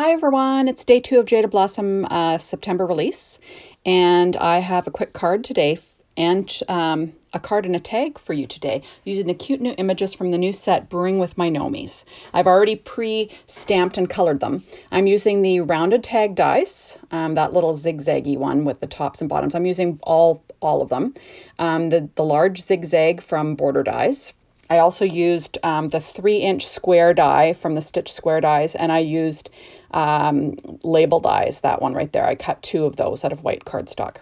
Hi everyone, it's day 2 of Jaded Blossom September release, and I have a quick card today and a card and a tag for you today using the cute new images from the new set Brewing with my Gnomies. I've already pre-stamped and colored them. I'm using the rounded tag dies, that little zigzaggy one with the tops and bottoms. I'm using all of them. The large zigzag from Border Dies. I also used the 3-inch square die from the Stitch Square Dies, and I used label dies, that one right there. I cut 2 of those out of white cardstock.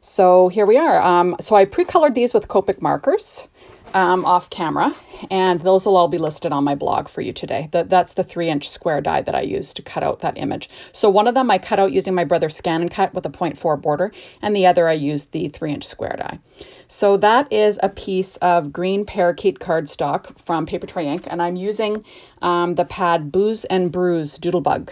So here we are. So I pre-colored these with Copic markers off camera, and those will all be listed on my blog for you today. That's the 3-inch square die that I used to cut out that image. So one of them I cut out using my brother's Scan and Cut with a 0.4 border, and the other I used the 3-inch square die. So that is a piece of green parakeet cardstock from Paper Tray Ink, and I'm using the pad Booze and Brews Doodlebug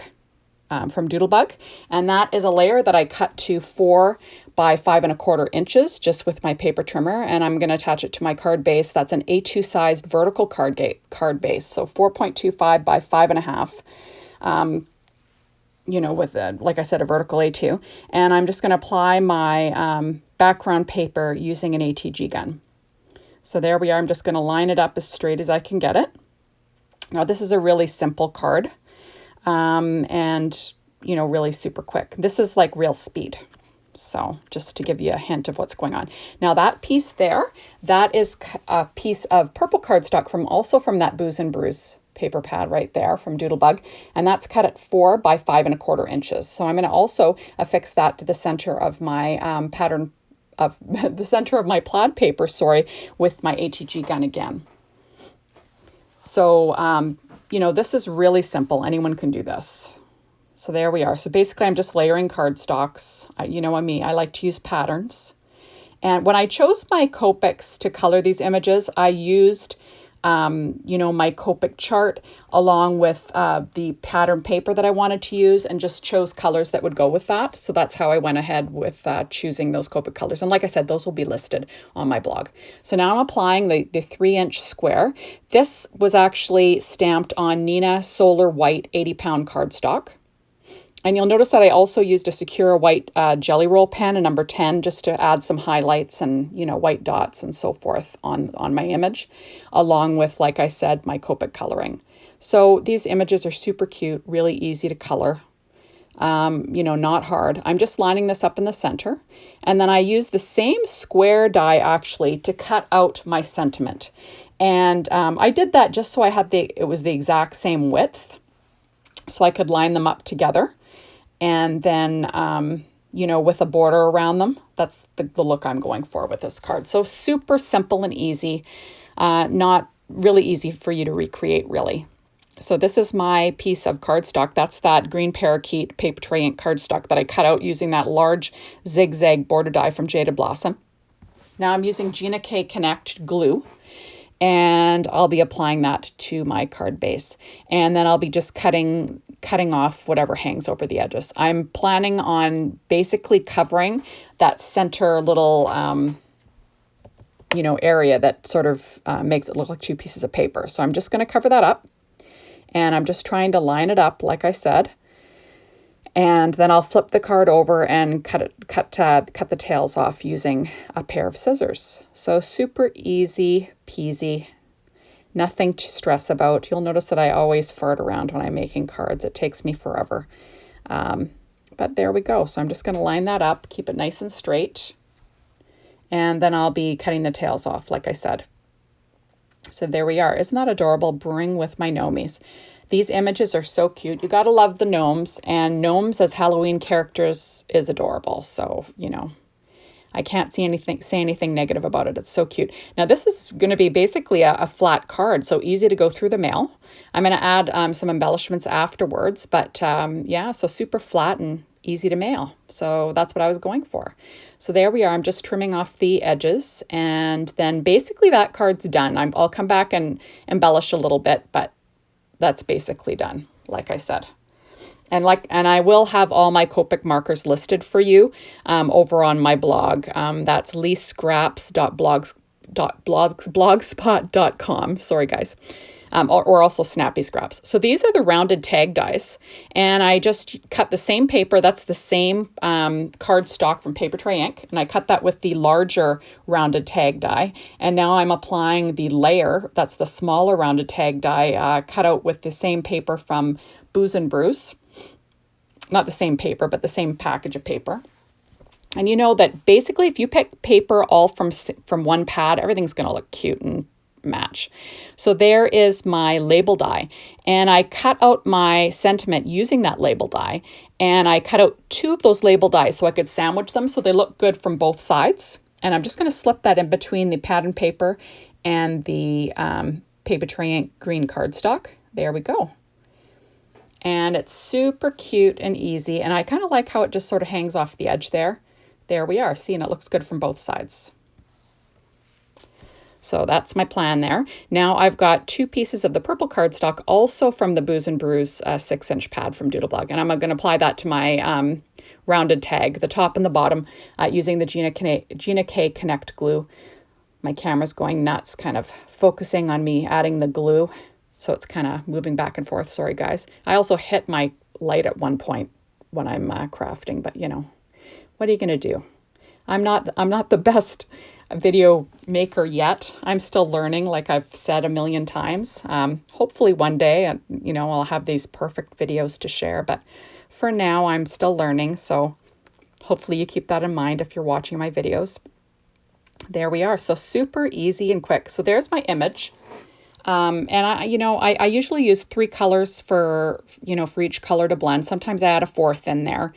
from Doodlebug, and that is a layer that I cut to 4 by 5 1/4 inches just with my paper trimmer, and I'm going to attach it to my card base. That's an A2 sized vertical card base, so 4.25 by 5.5. You know, with like I said, a vertical A2, and I'm just going to apply my background paper using an ATG gun. So there we are. I'm just going to line it up as straight as I can get it. Now this is a really simple card. And, you know, really super quick. This is like real speed. So just to give you a hint of what's going on. Now that piece there, that is a piece of purple cardstock from that Booze and Brews paper pad right there from Doodlebug. And that's cut at 4 by 5 1/4 inches. So I'm going to also affix that to the center of my the center of my plaid paper, with my ATG gun again. So, you know, this is really simple. Anyone can do this. So there we are. So basically I'm just layering cardstocks. You know me, I like to use patterns. And when I chose my Copics to color these images, I used, you know, my Copic chart along with the pattern paper that I wanted to use, and just chose colors that would go with that. So that's how I went ahead with choosing those Copic colors. And like I said, those will be listed on my blog. So now I'm applying the 3-inch square. This was actually stamped on Neenah Solar White 80-pound cardstock. And you'll notice that I also used a Secura white jelly roll pen, a number 10, just to add some highlights and, you know, white dots and so forth on my image, along with, like I said, my Copic coloring. So these images are super cute, really easy to color, you know, not hard. I'm just lining this up in the center. And then I use the same square die actually to cut out my sentiment. And I did that just so I had it was the exact same width, so I could line them up together. And then, you know, with a border around them, that's the look I'm going for with this card. So super simple and easy, not really easy for you to recreate, really. So this is my piece of cardstock. That's that green parakeet Paper Tray Ink cardstock that I cut out using that large zigzag border die from Jaded Blossom. Now I'm using Gina K Connect glue, and I'll be applying that to my card base. And then I'll be just cutting off whatever hangs over the edges. I'm planning on basically covering that center little, you know, area that sort of makes it look like 2 pieces of paper. So I'm just going to cover that up, and I'm just trying to line it up, like I said. And then I'll flip the card over and cut the tails off using a pair of scissors. So super easy peasy. Nothing to stress about. You'll notice that I always fart around when I'm making cards. It takes me forever. But there we go. So I'm just going to line that up, keep it nice and straight. And then I'll be cutting the tails off, like I said. So there we are. Isn't that adorable? Brewing with my Gnomies. These images are so cute. You got to love the gnomes. And gnomes as Halloween characters is adorable. So, you know, I can't say anything negative about it. It's so cute. Now this is going to be basically a flat card, so easy to go through the mail. I'm going to add some embellishments afterwards, but yeah, so super flat and easy to mail. So that's what I was going for. So there we are. I'm just trimming off the edges, and then basically that card's done. I'll come back and embellish a little bit, but that's basically done, like I said. And I will have all my Copic markers listed for you over on my blog. That's leasescraps.blogspot.com. Sorry, guys. or also snappy scraps. So these are the rounded tag dies, and I just cut the same paper. That's the same cardstock from Paper Tray Ink, and I cut that with the larger rounded tag die. And now I'm applying the layer. That's the smaller rounded tag die cut out with the same paper from Booze and Brews. Not the same paper, but the same package of paper. And you know that basically if you pick paper all from one pad, everything's going to look cute and match. So there is my label die, and I cut out my sentiment using that label die, and I cut out 2 of those label dies so I could sandwich them so they look good from both sides. And I'm just going to slip that in between the pattern paper and the Paper Tray Ink green cardstock. There we go. And it's super cute and easy, and I kind of like how it just sort of hangs off the edge there. There we are. See, and it looks good from both sides. So that's my plan there. Now I've got 2 pieces of the purple cardstock, also from the Booze and Brews 6-inch pad from Doodleblog. And I'm going to apply that to my rounded tag, the top and the bottom, using the Gina K Connect glue. My camera's going nuts, kind of focusing on me adding the glue. So it's kind of moving back and forth. Sorry, guys. I also hit my light at one point when I'm crafting, but you know, what are you going to do? I'm not the best video maker yet. I'm still learning, like I've said a million times. Hopefully one day, you know, I'll have these perfect videos to share, but for now I'm still learning. So hopefully you keep that in mind if you're watching my videos. There we are. So super easy and quick. So there's my image. And I usually use 3 colors for each color to blend. Sometimes I add a 4th in there.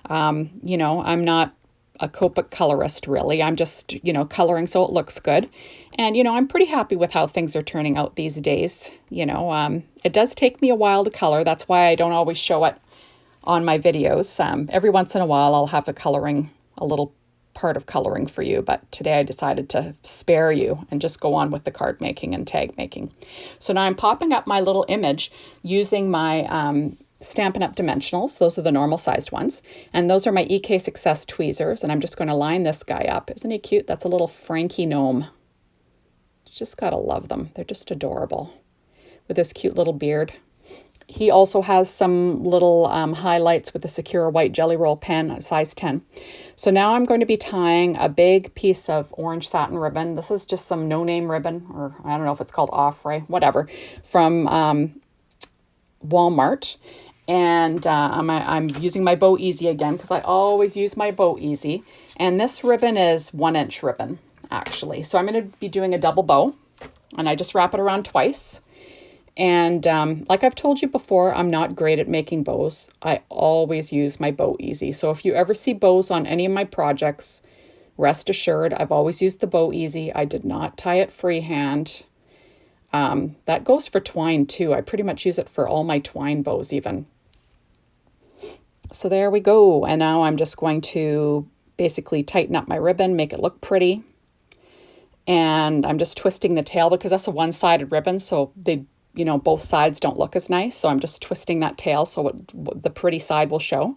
I'm not a Copic colorist really. I'm just, coloring so it looks good. And, I'm pretty happy with how things are turning out these days. It does take me a while to color. That's why I don't always show it on my videos. Every once in a while I'll have a little part of coloring for you, but today I decided to spare you and just go on with the card making and tag making. So now I'm popping up my little image using my Stampin' Up! Dimensionals. Those are the normal sized ones. And those are my EK Success tweezers. And I'm just going to line this guy up. Isn't he cute? That's a little Frankie gnome. Just gotta love them. They're just adorable with this cute little beard. He also has some little highlights with a secure white jelly roll pen, size 10. So now I'm going to be tying a big piece of orange satin ribbon. This is just some no-name ribbon, or I don't know if it's called Offray, whatever, from Walmart. And I'm using my Bow Easy again because I always use my Bow Easy. And this ribbon is 1-inch ribbon, actually. So I'm going to be doing a double bow, and I just wrap it around twice. And like I've told you before, I'm not great at making bows. I always use my Bow Easy. So if you ever see bows on any of my projects, rest assured, I've always used the Bow Easy. I did not tie it freehand. That goes for twine too. I pretty much use it for all my twine bows even. So there we go. And now I'm just going to basically tighten up my ribbon, make it look pretty. And I'm just twisting the tail because that's a one-sided ribbon. So both sides don't look as nice. So I'm just twisting that tail so the pretty side will show.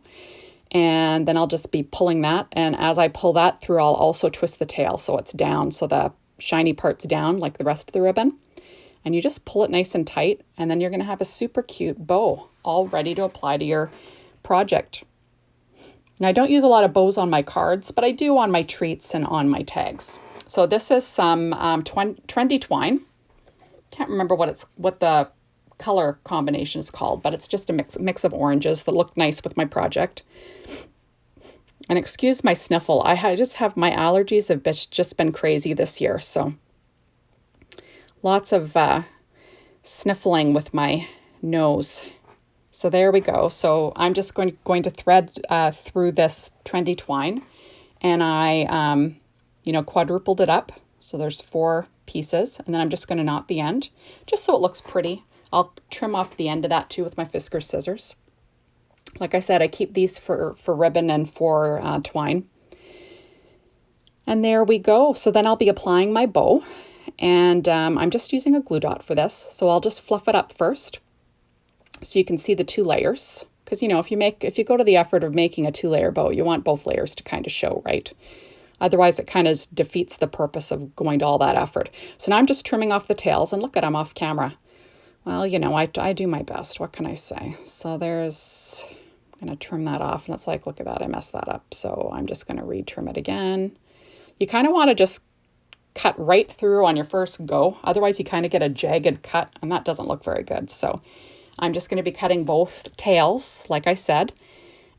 And then I'll just be pulling that. And as I pull that through, I'll also twist the tail so it's down. So the shiny part's down like the rest of the ribbon. And you just pull it nice and tight. And then you're going to have a super cute bow all ready to apply to your project. Now I don't use a lot of bows on my cards, but I do on my treats and on my tags. So this is some trendy twine. Can't remember what the color combination is called, but it's just a mix of oranges that look nice with my project. And excuse my sniffle. I just have my allergies have just been crazy this year, so lots of sniffling with my nose. So there we go. So I'm just going to thread through this trendy twine, and I quadrupled it up. So there's 4 pieces, and then I'm just going to knot the end just so it looks pretty. I'll trim off the end of that too with my Fisker scissors. Like I said, I keep these for ribbon and for twine. And there we go. So then I'll be applying my bow, and I'm just using a glue dot for this. So I'll just fluff it up first so you can see the 2 layers. Because if you go to the effort of making a 2-layer bow, you want both layers to kind of show, right? Otherwise, it kind of defeats the purpose of going to all that effort. So now I'm just trimming off the tails, and look at I'm off camera. Well, you know, I do my best. What can I say? So there's, I'm going to trim that off. And it's like, look at that. I messed that up. So I'm just going to retrim it again. You kind of want to just cut right through on your first go. Otherwise, you kind of get a jagged cut, and that doesn't look very good. So I'm just going to be cutting both tails, like I said.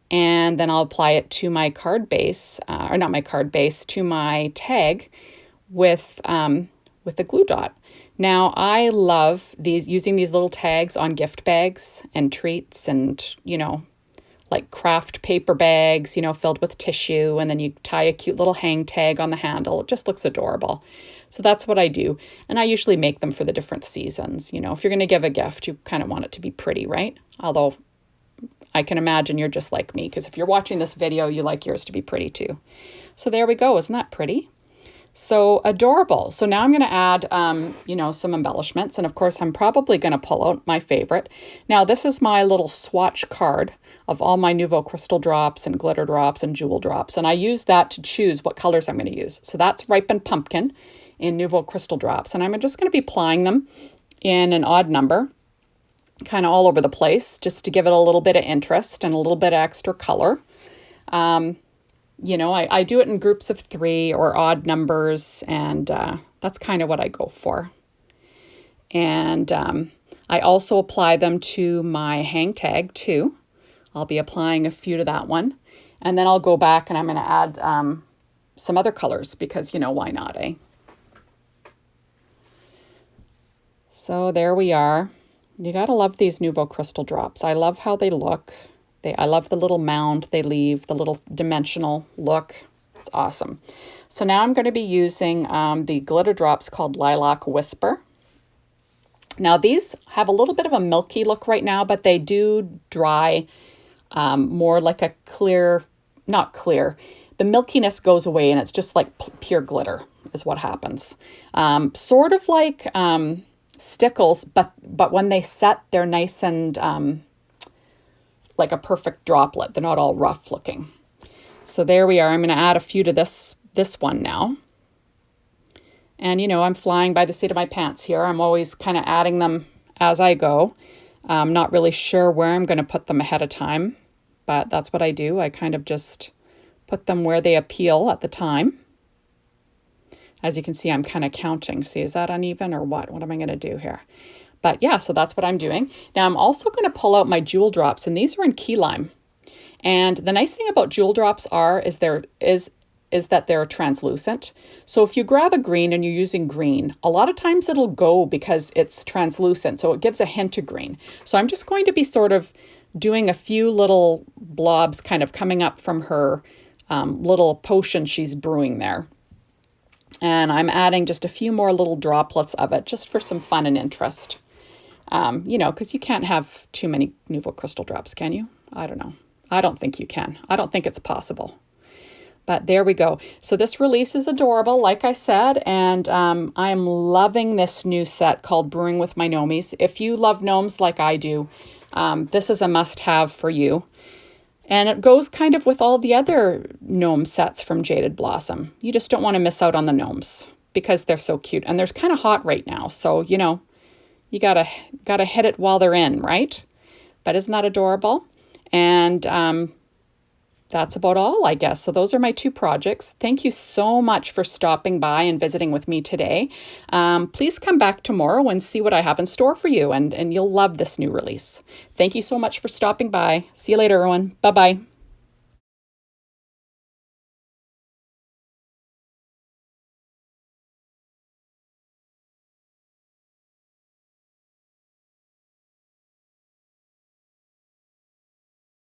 And then I'll apply it to my card base, or not my card base, to my tag with the glue dot. Now, I love using these little tags on gift bags and treats and, you know, like craft paper bags, you know, filled with tissue. And then you tie a cute little hang tag on the handle. It just looks adorable. So that's what I do. And I usually make them for the different seasons. You know, if you're going to give a gift, you kind of want it to be pretty, right? Although I can imagine you're just like me, because if you're watching this video, you like yours to be pretty too. So there we go. Isn't that pretty? So adorable. So now I'm going to add, you know, some embellishments. And of course, I'm probably going to pull out my favorite. Now, this is my little swatch card of all my Nouveau Crystal drops and glitter drops and jewel drops. And I use that to choose what colors I'm going to use. So that's Ripened Pumpkin in Nouveau Crystal drops. And I'm just going to be applying them in an odd number, kind of all over the place, just to give it a little bit of interest and a little bit of extra color. You know, I do it in groups of 3 or odd numbers, and that's kind of what I go for. And I also apply them to my hang tag too. I'll be applying a few to that one. And then I'll go back and I'm going to add some other colors because, you know, why not, eh? So there we are. You got to love these Nouveau Crystal drops. I love how they look. I love the little mound they leave, the little dimensional look. It's awesome. So now I'm going to be using the glitter drops called Lilac Whisper. Now these have a little bit of a milky look right now, but they do dry more like a clear, not clear. The milkiness goes away and it's just like pure glitter is what happens. Sort of like stickles, but when they set, they're nice and like a perfect droplet. They're not all rough looking. So there we are. I'm going to add a few to this one now. And, you know, I'm flying by the seat of my pants here. I'm always kind of adding them as I go. I'm not really sure where I'm going to put them ahead of time, but that's what I do. I kind of just put them where they appeal at the time. As you can see, I'm kind of counting. See, is that uneven or what? What am I going to do here? But yeah, so that's what I'm doing. Now I'm also going to pull out my jewel drops, and these are in key lime. And the nice thing about jewel drops is that they're translucent. So if you grab a green and you're using green, a lot of times it'll go because it's translucent. So it gives a hint of green. So I'm just going to be sort of doing a few little blobs kind of coming up from her little potion she's brewing there. And I'm adding just a few more little droplets of it just for some fun and interest. You know, because you can't have too many Nouveau Crystal drops, can you? I don't know. I don't think you can. I don't think it's possible. But there we go. So this release is adorable, like I said, and I'm loving this new set called Brewing with my Gnomies. If you love gnomes like I do, this is a must-have for you. And it goes kind of with all the other gnome sets from Jaded Blossom. You just don't want to miss out on the gnomes because they're so cute. And they're kind of hot right now. So, you know, you gotta hit it while they're in, right? But isn't that adorable? And that's about all, I guess. So those are my 2 projects. Thank you so much for stopping by and visiting with me today. Please come back tomorrow and see what I have in store for you, and you'll love this new release. Thank you so much for stopping by. See you later, everyone. Bye-bye.